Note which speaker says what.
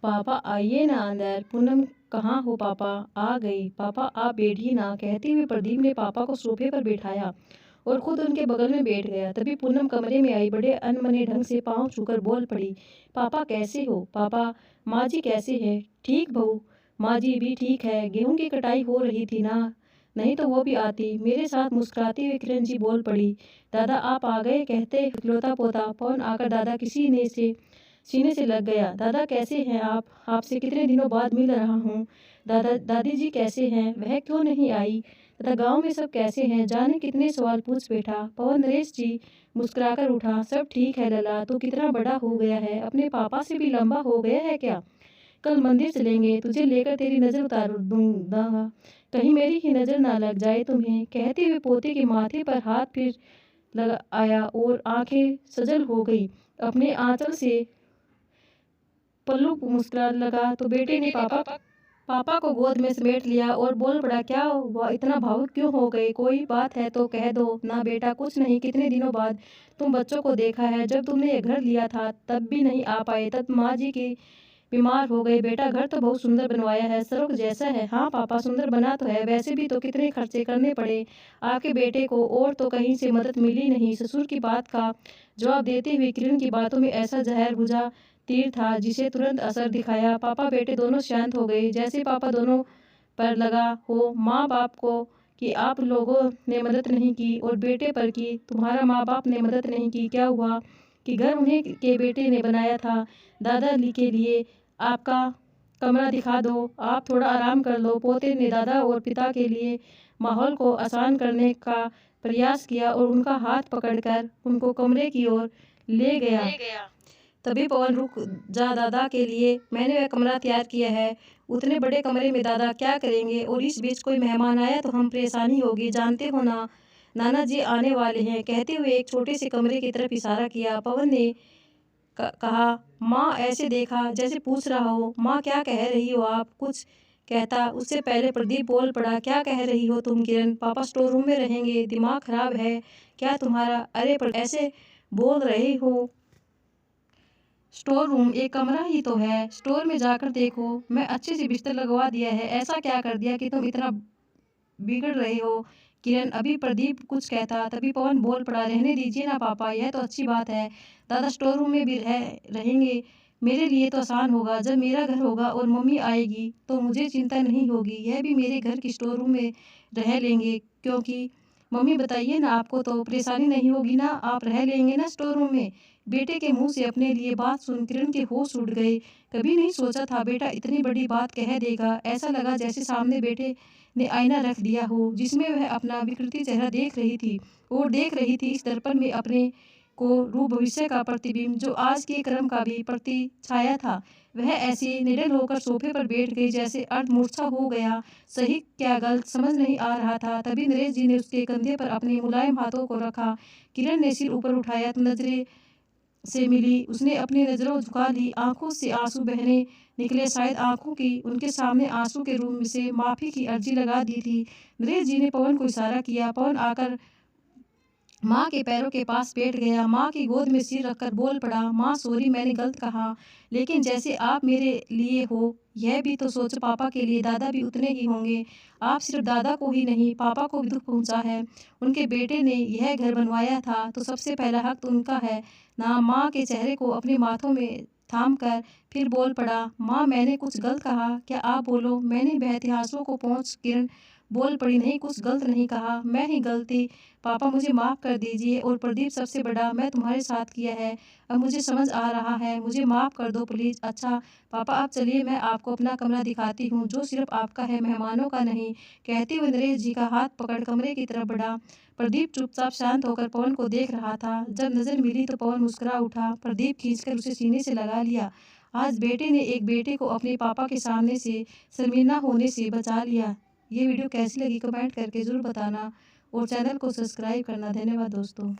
Speaker 1: पापा आइए ना अंदर। पूनम कहाँ हो पापा? आ गई। पापा आप बैठिए ना, कहते हुए प्रदीप ने पापा को सोफे पर बैठाया और खुद उनके बगल में बैठ गया। तभी पूनम कमरे में आई, बड़े अनमने ढंग से पाँव छूकर बोल पड़ी, पापा कैसे हो? पापा, माँ जी कैसे है? ठीक बहू, माँ जी भी ठीक है। गेहूं की कटाई हो रही थी ना, नहीं तो वो भी आती मेरे साथ। मुस्कुराते हुए किरण जी बोल पड़ी, दादा आप आ गए। कहते इकलौता पोता पवन आकर दादा किसी ने से सीने से लग गया। दादा कैसे हैं आप? आपसे कितने दिनों बाद मिल रहा हूँ। दादा दादी जी कैसे हैं? वह क्यों नहीं आई? तथा गांव में सब कैसे हैं? जाने कितने सवाल पूछ बैठा। पवन नरेश जी मुस्कुराकर उठा, सब ठीक है लला, तू कितना बड़ा हो गया है, अपने पापा से भी लंबा हो गया है क्या? कल मंदिर चलेंगे, तुझे लेकर तेरी नजर उतार दूंगा, कहीं मेरी ही नजर ना लग जाए तुम्हें। कहते हुए पोते के माथे पर हाथ फिर लगा आया और आंखें सजल हो गई। अपने आंचल से पल्लू मुस्कुरा लगा तो बेटे ने पापा को गोद में समेट लिया और बोल पड़ा, क्या हुआ, इतना भावुक क्यों हो गए? कोई बात है तो कह दो ना बेटा। कुछ नहीं, कितने दिनों बाद तुम बच्चों को देखा है। जब तुमने ये घर लिया था तब भी नहीं आ पाए, तब माँ जी की बीमार हो गई। बेटा घर तो बहुत सुंदर बनवाया है, स्वर्ग जैसा है। हाँ पापा सुंदर बना तो है, वैसे भी तो कितने खर्चे करने पड़े आपके बेटे को, और तो कहीं से मदद मिली नहीं। ससुर की बात का जवाब देते हुए किरण की बातों में ऐसा जहर बुझा तीर था जिसे तुरंत असर दिखाया। पापा बेटे दोनों शांत हो गए, जैसे पापा दोनों पर लगा हो माँ बाप को कि आप लोगों ने मदद नहीं की और बेटे पर कि तुम्हारा माँ बाप ने मदद नहीं की। क्या हुआ कि घर उन्हें के बेटे ने बनाया था। दादा के लिए आपका कमरा दिखा दो, आप थोड़ा आराम कर लो। पोते ने दादा और पिता के लिए माहौल को आसान करने का प्रयास किया और उनका हाथ पकड़कर उनको कमरे की ओर ले गया। तभी पवन, रुक जा, दादा के लिए मैंने वह कमरा तैयार किया है। उतने बड़े कमरे में दादा क्या करेंगे, और इस बीच कोई मेहमान आया तो हम परेशानी होगी, जानते हो ना, नाना जी आने वाले हैं। कहते हुए एक छोटे से कमरे की तरफ इशारा किया। पवन ने कहा, माँ ऐसे देखा जैसे पूछ रहा हो, माँ क्या कह रही हो आप? कुछ कहता उससे पहले प्रदीप बोल पड़ा, क्या कह रही हो तुम किरण? पापा स्टोर रूम में रहेंगे, दिमाग खराब है क्या तुम्हारा? अरे पर ऐसे बोल रहे हो, स्टोर रूम एक कमरा ही तो है, स्टोर में जाकर देखो, मैं अच्छे से बिस्तर लगवा दिया है। ऐसा क्या कर दिया कि तुम इतना बिगड़ रहे हो? किरण, अभी प्रदीप कुछ कहता तभी पवन बोल पड़ा, रहने दीजिए ना पापा, यह तो अच्छी बात है। दादा स्टोर रूम में भी रहेंगे, मेरे लिए तो आसान होगा। जब मेरा घर होगा और मम्मी आएगी तो मुझे चिंता नहीं होगी, यह भी मेरे घर की स्टोर रूम में रह लेंगे। क्योंकि मम्मी बताइए ना, आपको तो परेशानी नहीं होगी ना, आप रह लेंगे ना स्टोर रूम में? बेटे के मुंह से अपने लिए बात सुन किरण के होश उड़ गए। कभी नहीं सोचा था बेटा इतनी बड़ी बात कह देगा। ऐसा लगा जैसे सामने बेटे ने आईना रख दिया हो जिसमें वह अपना विकृति चेहरा देख रही थी, और देख रही थी इस दर्पण में अपने को रूप भविष्य का प्रतिबिंब, जो आज के क्रम का भी प्रति छाया था। वह ऐसी निडर होकर सोफे पर बैठ गई जैसे अर्धमूर्छा हो गया। सही क्या गलत समझ नहीं आ रहा था। तभी नरेश जी ने उसके कंधे पर अपने मुलायम हाथों को रखा। किरण ने सिर ऊपर उठाया तो नजरें से मिली। उसने अपनी नजरों झुका ली, आंखों से आंसू बहने निकले। शायद आंखों की उनके सामने आंसू के रूप से माफी की अर्जी लगा दी थी। नरेश जी ने पवन को इशारा किया। पवन आकर माँ के पैरों के पास बैठ गया। माँ की गोद में सिर रखकर बोल पड़ा, माँ सॉरी, मैंने गलत कहा, लेकिन जैसे आप मेरे लिए हो यह भी तो सोचो पापा के लिए दादा भी उतने ही होंगे। आप सिर्फ दादा को ही नहीं पापा को भी दुख पहुंचा है। उनके बेटे ने यह घर बनवाया था तो सबसे पहला हक तो उनका है ना। माँ के चेहरे को अपने माथों में थाम कर फिर बोल पड़ा, माँ मैंने कुछ गलत कहा क्या? आप बोलो। मैंने बहते आंसुओं को पहुँच किरण बोल पड़ी, नहीं कुछ गलत नहीं कहा, मैं ही गलती, पापा मुझे माफ़ कर दीजिए। और प्रदीप सबसे बड़ा मैं तुम्हारे साथ किया है, अब मुझे समझ आ रहा है, मुझे माफ़ कर दो प्लीज़। अच्छा पापा आप चलिए, मैं आपको अपना कमरा दिखाती हूँ जो सिर्फ आपका है, मेहमानों का नहीं। कहते हुए नरेश जी का हाथ पकड़ कमरे की तरफ बढ़ा। प्रदीप चुपचाप शांत होकर पवन को देख रहा था। जब नजर मिली तो पवन मुस्कुरा उठा। प्रदीप खींचकर उसे सीने से लगा लिया। आज बेटे ने एक बेटे को अपने पापा के सामने से शर्मिंदा होने से बचा लिया। ये वीडियो कैसी लगी कमेंट करके ज़रूर बताना और चैनल को सब्सक्राइब करना। धन्यवाद दोस्तों।